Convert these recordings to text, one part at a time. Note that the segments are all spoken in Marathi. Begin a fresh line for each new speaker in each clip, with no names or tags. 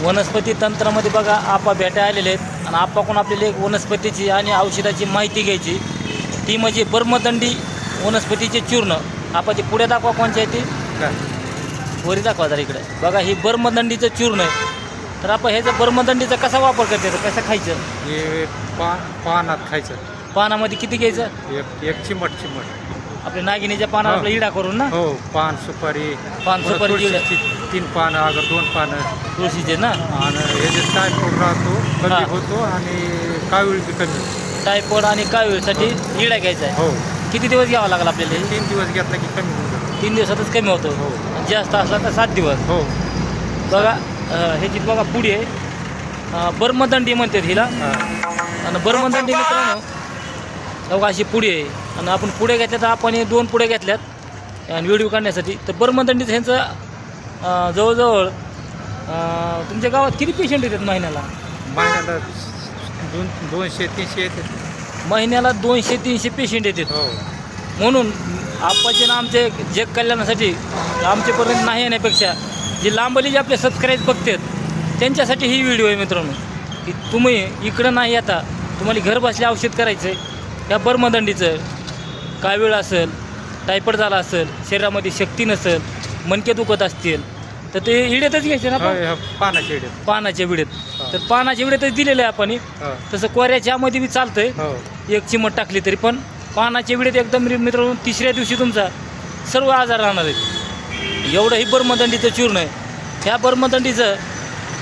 वनस्पती तंत्रामध्ये बघा आपा भेटा आलेले आहेत आणि आपाकडून आपल्याला एक वनस्पतीची आणि औषधाची माहिती घ्यायची ती म्हणजे बर्मदंडी वनस्पतीचे चूर्ण. आपण ते पुढे दाखवा कोणच्या आहे ती वरी दाखवा जरा इकडे बघा. ही बर्मदंडीचं चूर्ण आहे. तर आपण ह्याचं बर्मदंडीचा कसा वापर करते तर कसं खायचं?
हे पानात खायचं.
पानामध्ये किती घ्यायचं?
एक चिमट.
आपल्या नागिनीच्या पानावर आपला इडा करून ना.
हो, पान सुपारी
तुळशीची
3 पानं अगर 2 पानं
तुळशीचे ना.
आणि हे जे टायफॉइड राहतो कमी होतो आणि कावीळ बी कमी होतो.
टायफॉइड आणि कावीळसाठी इडा घ्यायचा आहे.
हो,
किती दिवस घ्यावा लागला आपल्याला?
3 दिवस घेतला की कमी होतो.
3 दिवसातच कमी होतो.
हो.
जास्त असला तर 7 दिवस.
हो.
बघा ह्याची बघा पुढी आहे बर्मदंडी म्हणतात हिला. आणि बर्मदंडी मित्रांनो बघा अशी पुढी आहे. आणि आपण पुढे घेतल्या तर आपण 2 पुढे घेतल्यात आणि व्हिडिओ काढण्यासाठी. तर बर्मदंडीचं ह्यांचं जवळजवळ तुमच्या गावात किती पेशंट येतात महिन्याला?
महिन्याला 200-300 येतात.
महिन्याला 200-300 पेशंट येतात.
हो.
म्हणून आपाचे ना आमचे जग कल्याणासाठी आमच्यापर्यंत नाही येण्यापेक्षा जे लांबली जे आपले सबस्क्राईब बघतात त्यांच्यासाठी ही व्हिडिओ आहे मित्रांनो. की तुम्ही इकडं नाही येता तुम्हाला घर बसल्या औषध करायचं आहे. या बर्मदंडीचं कावीळ असेल, टायफॉइड झाला असेल, शरीरामध्ये शक्ती नसेल, मणके दुखत असतील तर ते इड्यातच घ्यायचे ना.
पानाचे
पानाच्या विड्यात. तर पानाच्या विड्यातच दिलेलं आहे आपण. तसं कोऱ्याच्या मध्ये बी चालतंय. एक चिमट टाकली तरी पण पानाच्या विड्यात एकदम मित्रांनो 3ऱ्या दिवशी तुमचा सर्व आजार राहणार आहेत. एवढं ही बर्मदंडीचं चूर्ण आहे. ह्या बर्मदंडीचं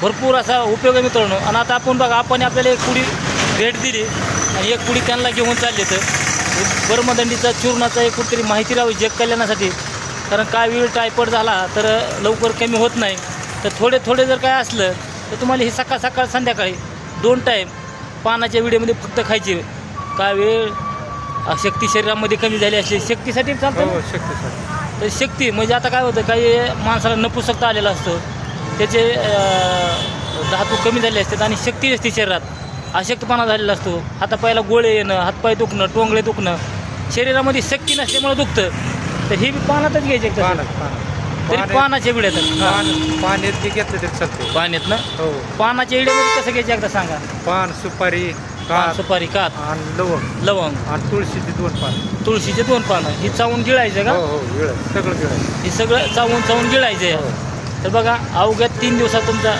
भरपूर असा उपयोग आहे मित्रांनो. आणि आता आपण बघा आपण आपल्याला एक पुडी भेट दिली आणि एक पुडी त्यांना घेऊन चालले. तर बर्मदंडीचा चूर्णाचा एक कुठेतरी माहिती राहावी जग कल्याणासाठी. कारण कावीळ टायफॉइड झाला तर लवकर कमी होत नाही. तर थोडे जर काय असलं तर तुम्हाला हे सकाळ संध्याकाळी 2 टाईम पानाच्या विड्यामध्ये फक्त खायचे. कावीळ शक्ती शरीरामध्ये कमी झाली असली शक्तीसाठी चालतं.
हो, शक्तीसाठी.
तर शक्ती म्हणजे आता काय होतं काही माणसाला नपुसकता आलेला असतो त्याचे धातू कमी झाले असतात आणि शक्ती असते शरीरात. अशक्तपणा झालेला असतो. हातापायाला गोळे येणं, हातपाय दुखणं, टोंगळे दुखणं, शरीरामध्ये शक्ती नसल्यामुळे दुखतं. तर हे बी पानातच घ्यायचे तरी पानाच्या विड्यात.
पाण्यात बी घेतलं तरी चालते.
पाण्यात ना.
हो.
पानाच्या विड्यामध्ये कसं घ्यायचं एकदा सांगा.
पान सुपारी
सुपारी कात
आणि
लवंग
आणि तुळशीची 2 पानं.
तुळशीचे 2 पानं ही चावून गिळायचं का?
हो, सगळं गिळायचं.
हे सगळं चावून गिळायचं. तर बघा अवघ्या 3 दिवसात तुमचा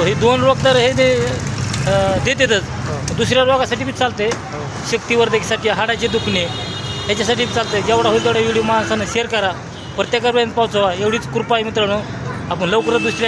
हे 2 रोग तर हे देतातच. दुसऱ्या रोगासाठी बी चालते. शक्तिवर्धकसाठी, हाडाचे दुखणे याच्यासाठी बी चालते. जेवढा होईल तेवढा व्हिडिओ माणसानं शेअर करा, प्रत्येकापर्यंत पोहोचवा. एवढीच कृपा आहे मित्रांनो. आपण लवकरच दुसऱ्या